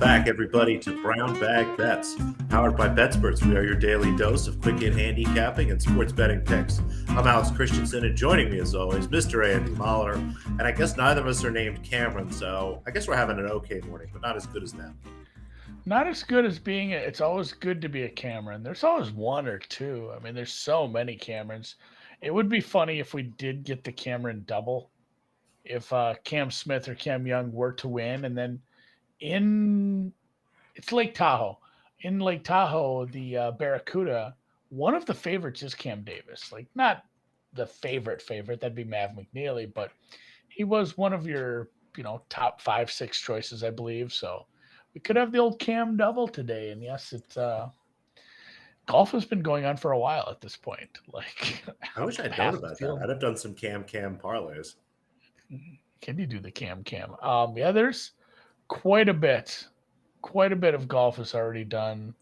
back, everybody, to Brown Bag Bets, powered by BetSperts. We are your daily dose of quick hit handicapping and sports betting picks. I'm Alex Christensen, and joining me, as always, Mr. Andy Mahler. And I guess neither of us are named Cameron, so I guess we're having an okay morning, but not as good as them. Not as good as it's always good to be a Cameron. There's always one or two. I mean, there's so many Camerons. It would be funny if we did get the Cameron double. If Cam Smith or Cam Young were to win, and then in it's Lake Tahoe. In Lake Tahoe, the Barracuda, one of the favorites is Cam Davis. Like, not the favorite. That'd be Mav McNeely, but he was one of your top 5, 6 choices, I believe. So we could have the old Cam double today. And yes, it's golf has been going on for a while at this point. Like, I wish I'd known about that. I'd have done some Cam parlays. Can you do the Cam? Yeah, there's quite a bit of golf is already done.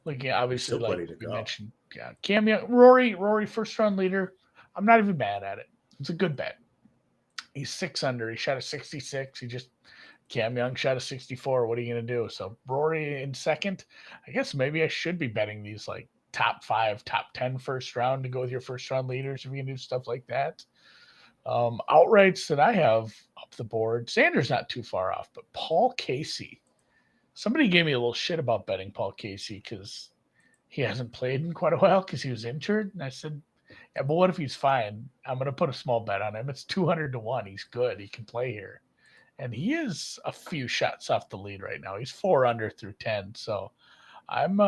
Like, yeah, obviously, like we mentioned, yeah, Cam Young, Rory, first round leader. I'm not even mad at it. It's a good bet. He's 6 under. He shot a 66. Cam Young shot a 64. What are you going to do? So Rory in second. I guess maybe I should be betting these like top 5, top 10 first round to go with your first round leaders if you can do stuff like that. Outrights that I have up the board. Xander's not too far off, but Paul Casey. Somebody gave me a little shit about betting Paul Casey because he hasn't played in quite a while because he was injured. And I said, yeah, but what if he's fine? I'm going to put a small bet on him. It's 200-1. He's good. He can play here. And he is a few shots off the lead right now. He's 4 under through 10. So I'm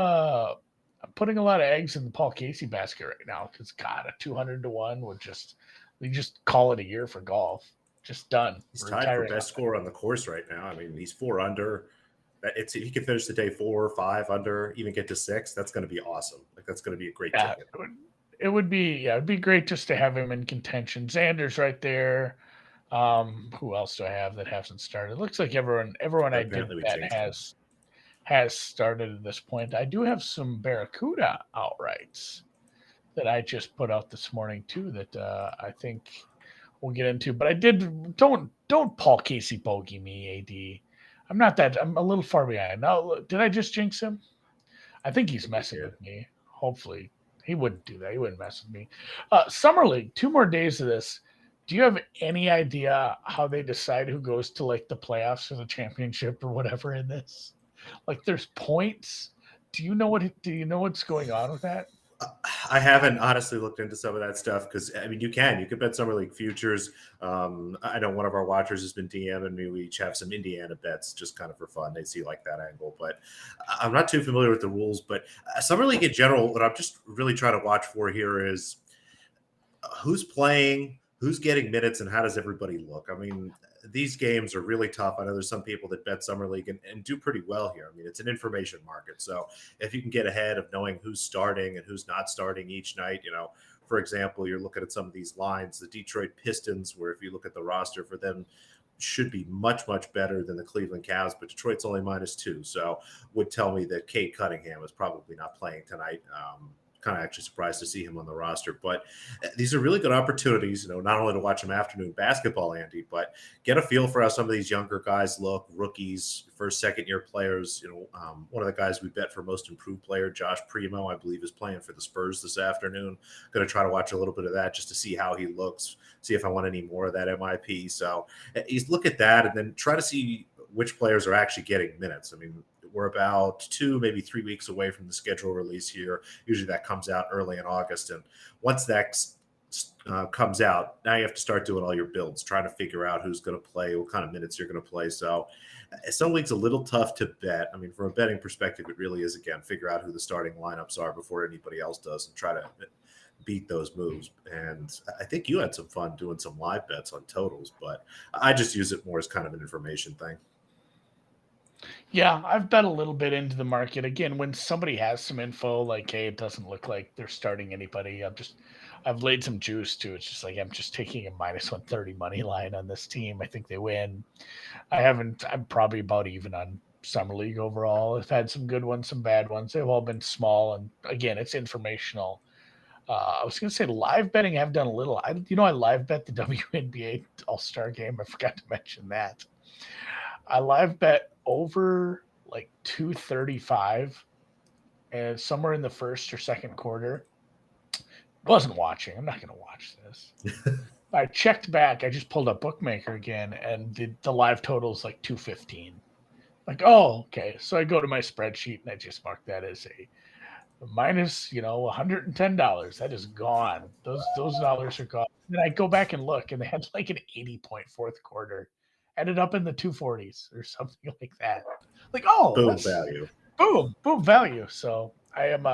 putting a lot of eggs in the Paul Casey basket right now because, God, a 200-1 would we just call it a year for golf. Just done. He's tied for best score on the course right now. I mean, he's 4 under. He can finish the day 4 or 5 under, even get to 6. That's going to be awesome. Like, that's going to be a great ticket. It would be great just to have him in contention. Xander's right there. Who else do I have that hasn't started? It looks like everyone I did bet has started at this point. I do have some Barracuda outrights that I just put out this morning too that I think we'll get into. But I did don't Paul Casey bogey me, AD. I'm a little far behind. Now, did I just jinx him? I think he's messing with me. Hopefully. He wouldn't do that. He wouldn't mess with me. Summer League, 2 more days of this. Do you have any idea how they decide who goes to like the playoffs or the championship or whatever in this? Like, there's points. Do you know what's going on with that? I haven't honestly looked into some of that stuff because, I mean, you could bet Summer League futures. I know one of our watchers has been DMing me. We each have some Indiana bets just kind of for fun. They see like that angle, but I'm not too familiar with the rules. But Summer League in general, what I'm just really trying to watch for here is who's playing, who's getting minutes, and how does everybody look? I mean, these games are really tough. I know there's some people that bet Summer League and do pretty well here. I mean, it's an information market. So if you can get ahead of knowing who's starting and who's not starting each night, for example, you're looking at some of these lines, the Detroit Pistons, where if you look at the roster for them, should be much, much better than the Cleveland Cavs, but Detroit's only -2. So would tell me that Cade Cunningham is probably not playing tonight. Kind of actually surprised to see him on the roster, but these are really good opportunities, not only to watch some afternoon basketball, Andy, but get a feel for how some of these younger guys look, rookies, first, second year players. One of the guys we bet for most improved player, Josh Primo, I believe is playing for the Spurs this afternoon. Going to try to watch a little bit of that just to see how he looks, see if I want any more of that MIP. So he's look at that and then try to see which players are actually getting minutes. I mean, we're about 2, maybe 3 weeks away from the schedule release here. Usually that comes out early in August. And once that comes out, now you have to start doing all your builds, trying to figure out who's going to play, what kind of minutes you're going to play. So some leagues a little tough to bet. I mean, from a betting perspective, it really is, again, figure out who the starting lineups are before anybody else does and try to beat those moves. And I think you had some fun doing some live bets on totals, but I just use it more as kind of an information thing. Yeah, I've bet a little bit into the market. Again, when somebody has some info, like, hey, it doesn't look like they're starting anybody, I've laid some juice to it. It's just like, I'm just taking a -130 money line on this team. I think they win. I'm probably about even on Summer League overall. I've had some good ones, some bad ones. They've all been small. And again, it's informational. I was going to say live betting. I've done a little. I live bet the WNBA All-Star game. I forgot to mention that. I live bet over like 235, and somewhere in the first or second quarter. Wasn't watching. I'm not going to watch this. I checked back. I just pulled up Bookmaker again, and the live total is like 215. Like, oh, okay. So I go to my spreadsheet and I just mark that as a minus, $110. That is gone. Those dollars are gone. And then I go back and look, and they had like an 80-point fourth quarter, ended up in the 240s or something like that. Like, oh, boom value. Boom value. So I am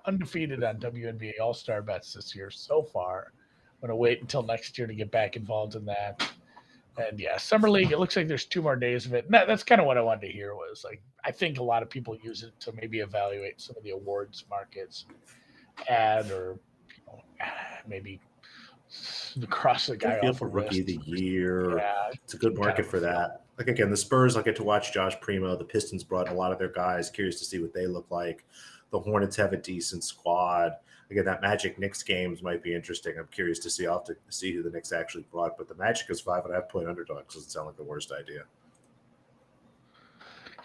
undefeated on WNBA All Star bets this year so far. I'm gonna wait until next year to get back involved in that. And yeah, summer league. It looks like there's 2 more days of it. And that's kind of what I wanted to hear. Was like I think a lot of people use it to maybe evaluate some of the awards markets, or maybe cross the guy feel off for a rookie list. of the year. Yeah, it's a good market for that. Like again, the Spurs, I'll get to watch Josh Primo. The Pistons brought a lot of their guys. Curious to see what they look like. The Hornets have a decent squad. Again, that Magic Knicks games might be interesting. I'm curious to see. I'll have to see who the Knicks actually brought. But the Magic is 5.5-point underdogs. Doesn't sound like the worst idea.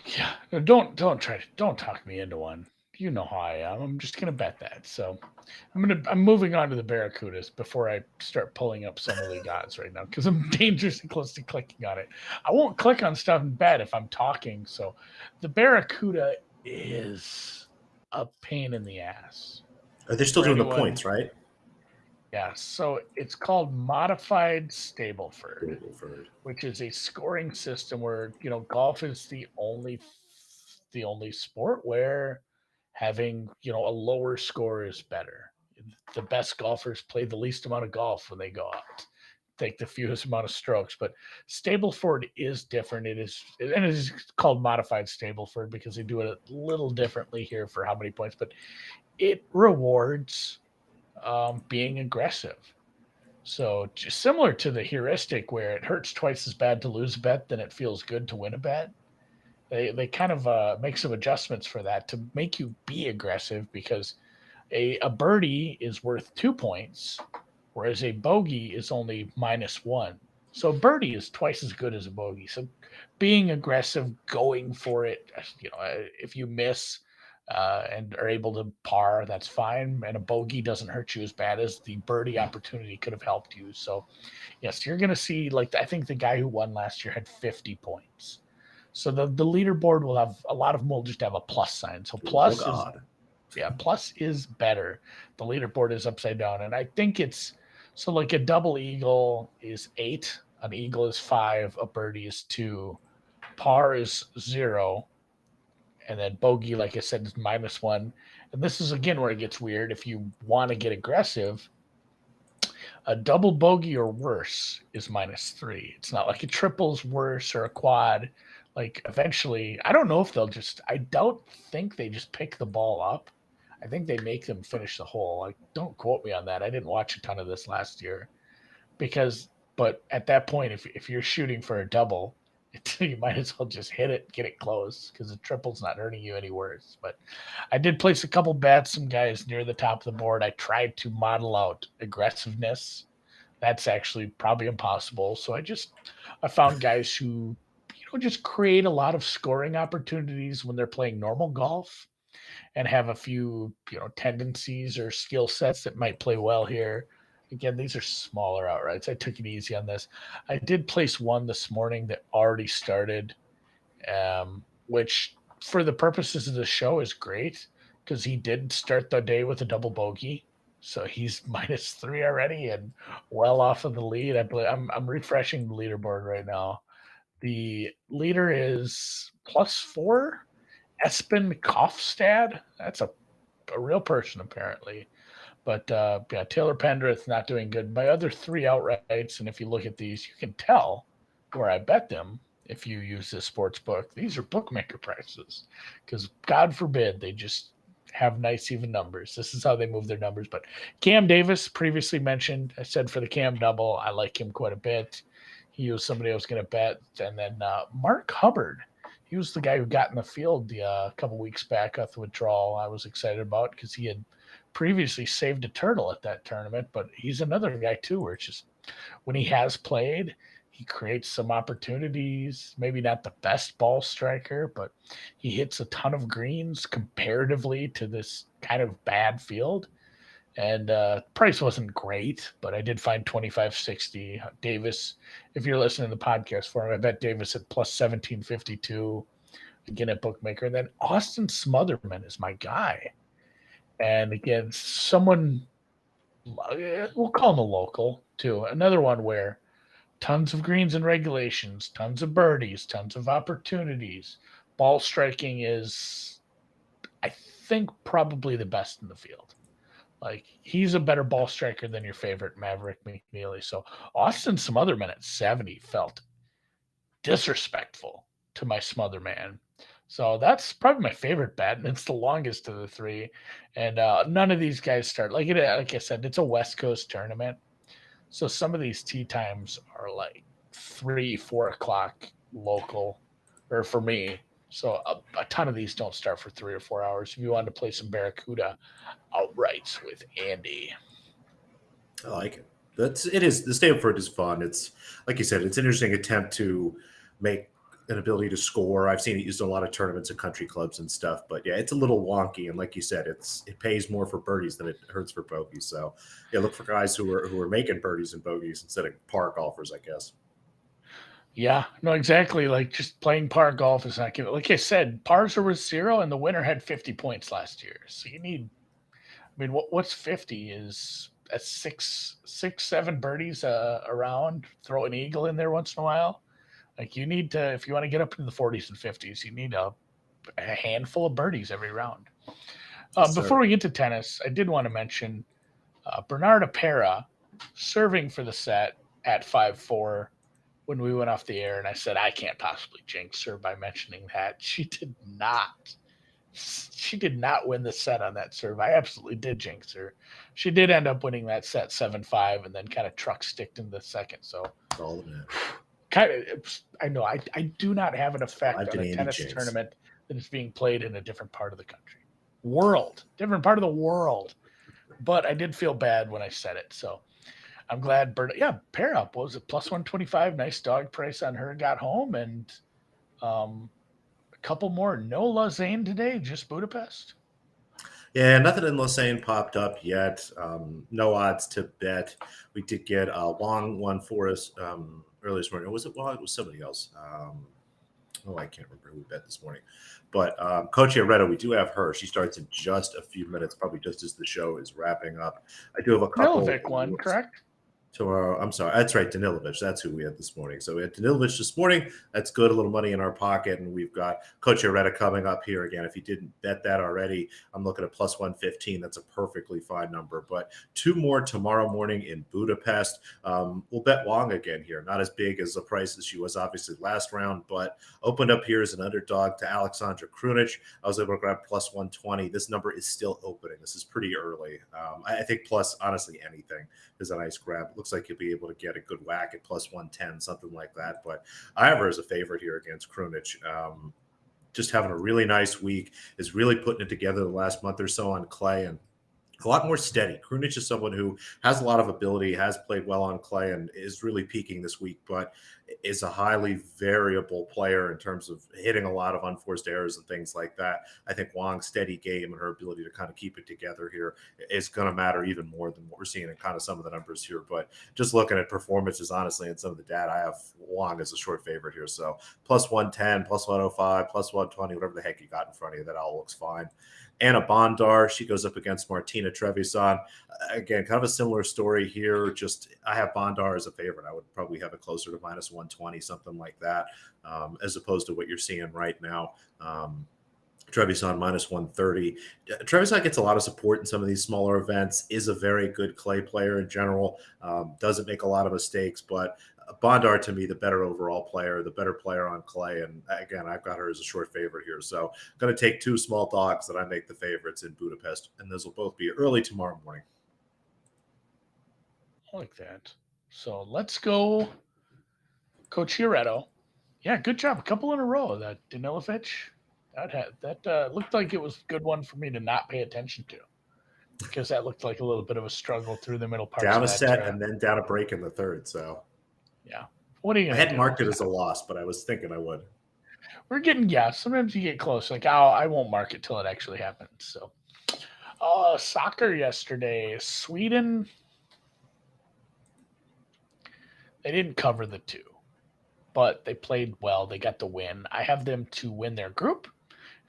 Yeah, don't talk me into one. You know how I am. I'm just gonna bet that. So I'm moving on to the Barracudas before I start pulling up summer league odds right now because I'm dangerously close to clicking on it. I won't click on stuff and bet if I'm talking. So the Barracuda is a pain in the ass. They're still doing the points, right? Yeah, so it's called Modified Stableford, which is a scoring system where golf is the only sport where having a lower score is better. The best golfers play the least amount of golf when they go out, take the fewest amount of strokes. But Stableford is different. It is called Modified Stableford because they do it a little differently here for how many points, but it rewards being aggressive. So just similar to the heuristic where it hurts twice as bad to lose a bet than it feels good to win a bet. They kind of make some adjustments for that to make you be aggressive because a birdie is worth 2 points, whereas a bogey is only -1. So birdie is twice as good as a bogey. So being aggressive, going for it, if you miss and are able to par, that's fine. And a bogey doesn't hurt you as bad as the birdie opportunity could have helped you. So yes, you're going to see, like, I think the guy who won last year had 50 points. So the leaderboard will have a lot of them will just have a plus sign. So plus is better. The leaderboard is upside down. And I think it's so like a double eagle is 8, an eagle is 5, a birdie is 2, par is 0, and then bogey, like I said, is -1. And this is again where it gets weird. If you want to get aggressive, a double bogey or worse is -3. It's not like a triple's worse or a quad. Like eventually, I don't know if I don't think they just pick the ball up. I think they make them finish the hole. Like, don't quote me on that. I didn't watch a ton of this last year but at that point, if you're shooting for a double, you might as well just hit it, get it close, because the triple's not hurting you any worse. But I did place a couple bets, some guys near the top of the board. I tried to model out aggressiveness. That's actually probably impossible. So I found guys who just create a lot of scoring opportunities when they're playing normal golf and have a few, tendencies or skill sets that might play well here. Again, these are smaller outrights. I took it easy on this. I did place one this morning that already started, which for the purposes of the show is great because he did start the day with a double bogey. So he's -3 already and well off of the lead. I'm refreshing the leaderboard right now. The leader is +4, Espen Kofstad. That's a real person, apparently. But Taylor Pendrith not doing good. My other 3 outrights, and if you look at these, you can tell where I bet them if you use this sports book. These are bookmaker prices because God forbid they just have nice even numbers. This is how they move their numbers. But Cam Davis, previously mentioned, I said for the Cam double, I like him quite a bit. He was somebody I was going to bet. And then Mark Hubbard, he was the guy who got in the field a couple weeks back off the withdrawal. I was excited about because he had previously saved a turtle at that tournament. But he's another guy too, where it's just when he has played, He creates some opportunities. Maybe not the best ball striker, but he hits a ton of greens comparatively to this kind of bad field. And price wasn't great, but I did find 25.60. Davis, if you're listening to the podcast for him, I bet Davis at plus 1752 again at Bookmaker. And then Austin Smotherman is my guy. And again, someone, we'll call him a local too. Another one where tons of greens and regulations, tons of birdies, tons of opportunities. Ball striking is, I think, probably the best in the field. Like, he's a better ball striker than your favorite Maverick McNeely. So Austin Smotherman at 70 felt disrespectful to my Smotherman. So that's probably my favorite bet, and it's the longest of the three. And none of these guys start like I said, it's a West Coast tournament, so some of these tee times are like 3-4 o'clock local, or for me. So a ton of these don't start for 3 or 4 hours. If you wanted to play some Barracuda outrights with Andy, I like it. It is the Stanford is fun. It's like you said, it's an interesting attempt to make an ability to score. I've seen it used in a lot of tournaments and country clubs and stuff, but yeah, it's a little wonky. And like you said, it pays more for birdies than it hurts for bogeys. So yeah, look for guys who are making birdies and bogeys instead of par golfers, I guess. Yeah, no, exactly. Like, just playing par golf is not giving. Like I said, pars are worth 0, and the winner had 50 points last year. So you need. I mean, what's 50 is a six, 7 birdies around. Throw an eagle in there once in a while. Like, you need to, if you want to get up into the 40s and 50s, you need a handful of birdies every round. Before we get to tennis, I did want to mention Bernarda Pera serving for the set at 5-4 when we went off the air, and I said I can't possibly jinx her by mentioning that. She did not win the set on that serve. I absolutely did jinx her. She did end up winning that set 7-5 and then kind of truck sticked in the second. So all of it. Kind of, I know I do not have an effect on a tennis tournament that is being played in a different part of the country, different part of the world. But I did feel bad when I said it, so I'm glad. Pair up. What was it? Plus 125. Nice dog price on her. Got home, and a couple more. No Lausanne today, just Budapest. Yeah, nothing in Lausanne popped up yet. No odds to bet. We did get a long one for us early this morning. Was it Wong? It was somebody else. I can't remember who we bet this morning. But Coach Aretta, we do have her. She starts in just a few minutes, probably just as the show is wrapping up. I do have a couple. Milovic one, correct? Tomorrow, I'm sorry, that's right, Danilovic. That's who we had this morning. So we had Danilovic this morning. That's good, a little money in our pocket, and we've got Coach Aretta coming up here again. If you didn't bet that already, I'm looking at plus 115. That's a perfectly fine number. But 2 more tomorrow morning in Budapest. We'll bet Wong again here. Not as big as the price as she was obviously last round, but opened up here as an underdog to Alexandra Krunic. I was able to grab plus 120. This number is still opening. This is pretty early. I think plus, honestly, anything is a nice grab. Looks like you'll be able to get a good whack at plus 110, something like that. But I have her as a favorite here against Krunic. Just having a really nice week, is really putting it together the last month or so on clay, and a lot more steady. Krunic is someone who has a lot of ability, has played well on clay, and is really peaking this week, but is a highly variable player in terms of hitting a lot of unforced errors and things like that. I think Wong's steady game and her ability to kind of keep it together here is going to matter even more than what we're seeing in kind of some of the numbers here. But just looking at performances, honestly, and some of the data, I have Wong as a short favorite here. So plus 110, plus 105, plus 120, whatever the heck you got in front of you, that all looks fine. Anna Bondar, she goes up against Martina Trevisan. Again, kind of a similar story here. Just I have Bondar as a favorite. I would probably have it closer to minus 120, something like that, as opposed to what you're seeing right now. Trevisan minus 130. Trevisan gets a lot of support in some of these smaller events, is a very good clay player in general, doesn't make a lot of mistakes, but Bondar, to me, the better overall player, the better player on clay. And again, I've got her as a short favorite here. So I'm going to take 2 small dogs that I make the favorites in Budapest, and those will both be early tomorrow morning. I like that. So let's go Coach Hieretto. Yeah, good job. A couple in a row. That Danilovic, that looked like it was a good one for me to not pay attention to, because that looked like a little bit of a struggle through the middle part. Down a set and then down a break in the third. So yeah, What are you I going to hadn't do? marked it as a loss, but I was thinking I would. We're getting, yeah, sometimes you get close. Like, oh, I won't mark it till it actually happens. So, soccer yesterday. Sweden, they didn't cover the 2, but they played well. They got the win. I have them to win their group,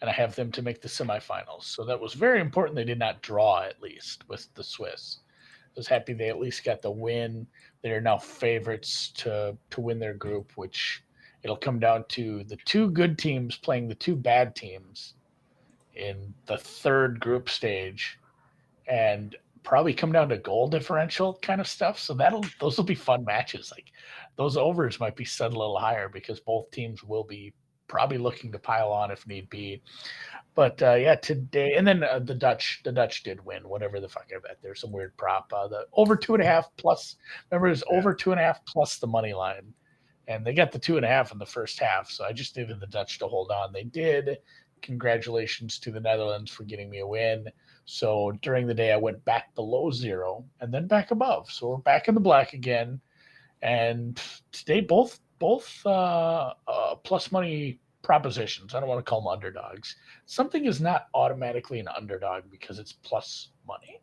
and I have them to make the semifinals. So that was very important. They did not draw, at least, with the Swiss. I was happy they at least got the win. They are now favorites to win their group, which it'll come down to the 2 good teams playing the 2 bad teams in the 3rd group stage, and probably come down to goal differential kind of stuff. So those will be fun matches. Like those overs might be set a little higher because both teams will be probably looking to pile on if need be. But yeah, today, and then the Dutch did win. Whatever the fuck I bet. There's some weird prop. The over 2.5 plus. Remember, it was over 2.5 plus the money line, and they got the 2.5 in the first half. So I just needed the Dutch to hold on. They did. Congratulations to the Netherlands for getting me a win. So during the day, I went back below 0 and then back above. So we're back in the black again. And today, both plus money propositions. I don't want to call them underdogs. Something is not automatically an underdog because it's plus money.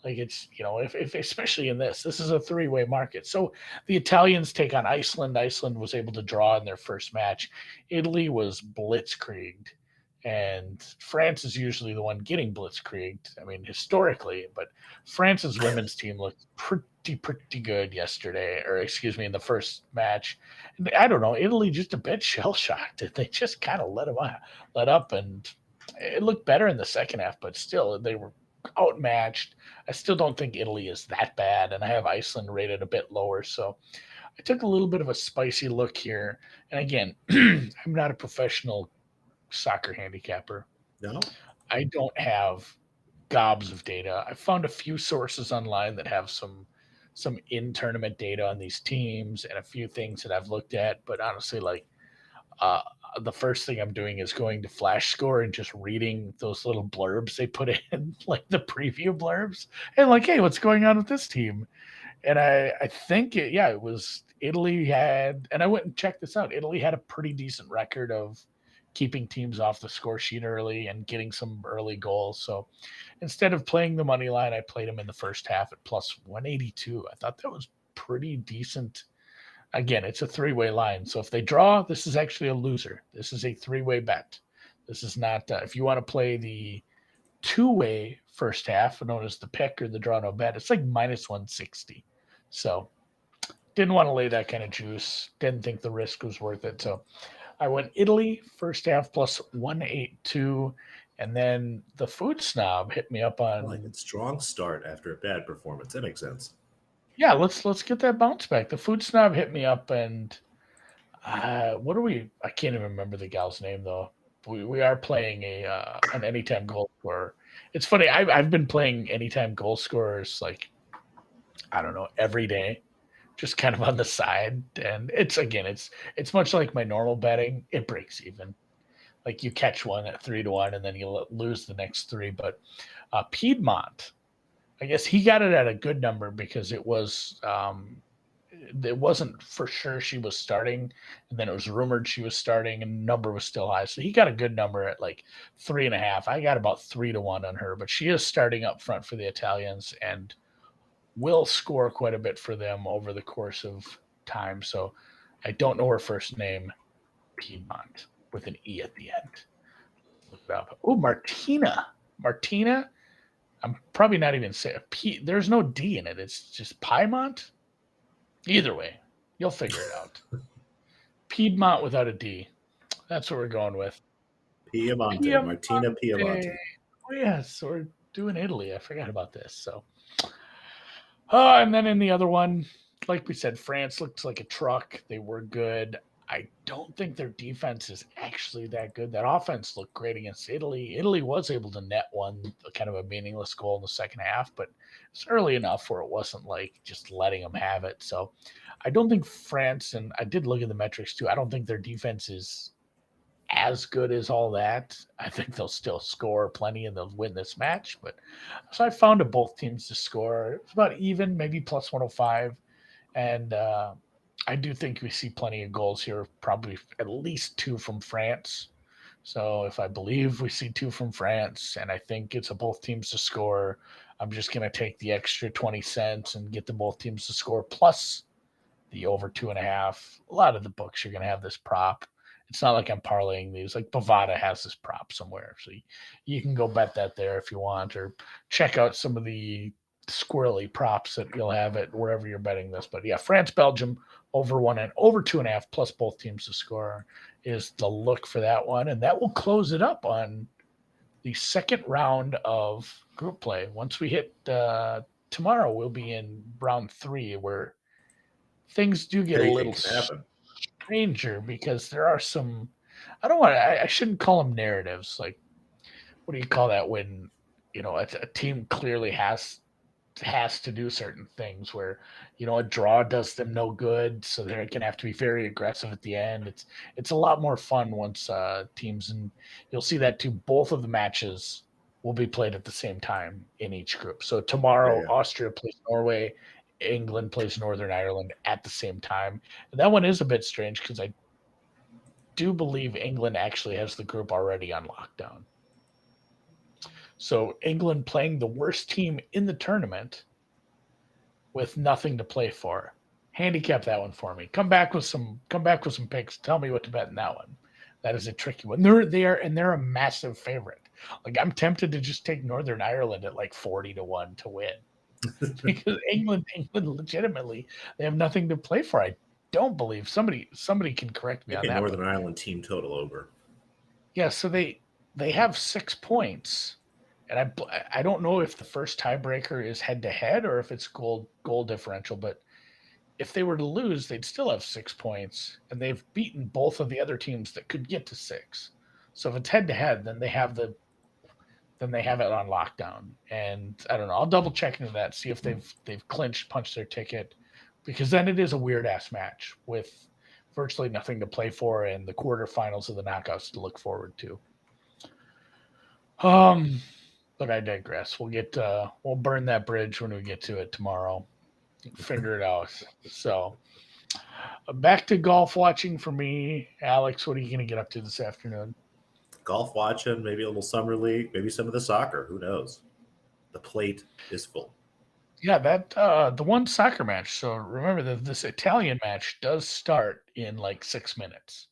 Like it's, if especially in this is a 3-way market. So the Italians take on Iceland. Iceland was able to draw in their first match. Italy was blitzkrieged, and France is usually the one getting blitzkrieged. I mean, historically, but France's women's team looked pretty good yesterday, or excuse me, in the first match. And I don't know, Italy just a bit shell shocked. They just kind of let up, and it looked better in the second half, but still they were outmatched. I still don't think Italy is that bad, and I have Iceland rated a bit lower. So I took a little bit of a spicy look here. And again, I'm not a professional soccer handicapper. No, I don't have gobs of data. I found a few sources online that have some in-tournament data on these teams and a few things that I've looked at. But honestly, like uh, the first thing I'm doing is going to Flash Score and just reading those little blurbs they put in, like the preview blurbs, and like, hey, what's going on with this team? And I think it was Italy had, and I went and checked this out. Italy had a pretty decent record of keeping teams off the score sheet early and getting some early goals. So instead of playing the money line, I played them in the first half at plus 182. I thought that was pretty decent. Again, it's a 3-way line. So if they draw, this is actually a loser. This is a 3-way bet. This is not, if you want to play the 2-way first half, known as the pick or the draw no bet, it's like minus 160. So didn't want to lay that kind of juice. Didn't think the risk was worth it. So I went Italy first half plus 182. And then the food snob hit me up on. like a strong start after a bad performance. That makes sense. Yeah, let's get that bounce back. The food snob hit me up, and what are we? I can't even remember the gal's name though. We are playing an anytime goal scorer. It's funny. I've been playing anytime goal scorers like I don't know every day, just kind of on the side. And it's much like my normal betting. It breaks even. Like you catch one at 3-1, and then you lose the next 3. But Piedmont, I guess he got it at a good number because it wasn't for sure she was starting, and then it was rumored she was starting, and the number was still high. So he got a good number at like 3.5. I got about 3-1 on her, but she is starting up front for the Italians and will score quite a bit for them over the course of time. So I don't know her first name, Piedmont with an E at the end. Look it up. Oh, Martina. I'm probably not even saying P. There's no D in it. It's just Piedmont. Either way, you'll figure it out. Piedmont without a D. That's what we're going with. Piemonte. Martina Piemonte. Oh, yeah. So we're doing Italy. I forgot about this. So, and then in the other one, like we said, France looked like a truck. They were good. I don't think their defense is actually that good. That offense looked great against Italy. Italy was able to net one kind of a meaningless goal in the second half, but it's early enough where it wasn't like just letting them have it. So I don't think France, and I did look at the metrics too, I don't think their defense is as good as all that. I think they'll still score plenty and they'll win this match. But so I found both teams to score. It's about even, maybe plus 105. And I do think we see plenty of goals here, probably at least 2 from France. So if I believe we see 2 from France, and I think it's a both teams to score, I'm just going to take the extra 20 cents and get the both teams to score plus the over 2.5. A lot of the books are going to have this prop. It's not like I'm parlaying these. Like Bovada has this prop somewhere, so you can go bet that there if you want, or check out some of the squirrely props that you'll have it wherever you're betting this. But yeah, France Belgium over 1 and over 2.5 plus both teams to score is the look for that one, and that will close it up on the second round of group play. Once we hit tomorrow, we'll be in round 3 where things do get a little stranger because there are some. I shouldn't call them narratives. Like, what do you call that when a team clearly has to do certain things where a draw does them no good, so they're going to have to be very aggressive at the end. It's a lot more fun once teams, and you'll see that too. Both of the matches will be played at the same time in each group. So tomorrow, Austria plays Norway, England plays Northern Ireland at the same time. And that one is a bit strange because I do believe England actually has the group already on lockdown. So England playing the worst team in the tournament with nothing to play for. Handicap that one for me. Come back with some picks. Tell me what to bet in that one. That is a tricky one. They're a massive favorite. Like, I'm tempted to just take Northern Ireland at like 40-1 to win. Because England legitimately, they have nothing to play for. I don't believe somebody can correct me on that. Northern Ireland team total over. Yeah, so they have 6 points, and I don't know if the first tiebreaker is head to head or if it's goal differential. But if they were to lose, they'd still have 6 points, and they've beaten both of the other teams that could get to 6. So if it's head to head, then they have it on lockdown. And I don't know. I'll double check into that, see if they've punched their ticket, because then it is a weird ass match with virtually nothing to play for and the quarterfinals of the knockouts to look forward to. But I digress. We'll burn that bridge when we get to it tomorrow. Figure it out. So back to golf watching for me. Alex, what are you going to get up to this afternoon? Golf watching, maybe a little summer league, maybe some of the soccer. Who knows? The plate is full. Yeah, that the one soccer match. So remember that this Italian match does start in like 6 minutes.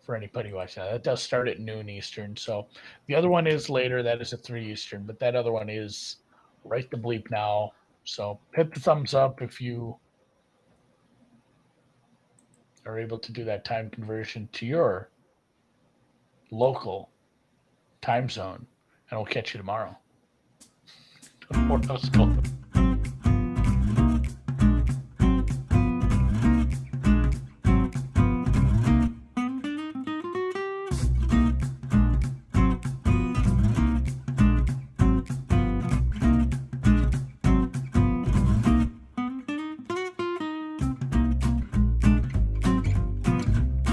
For anybody watching that does start at noon Eastern. So the other one is later. That is at 3 Eastern. But that other one is right the bleep now. So hit the thumbs up if you are able to do that time conversion to your local time zone. And we'll catch you tomorrow.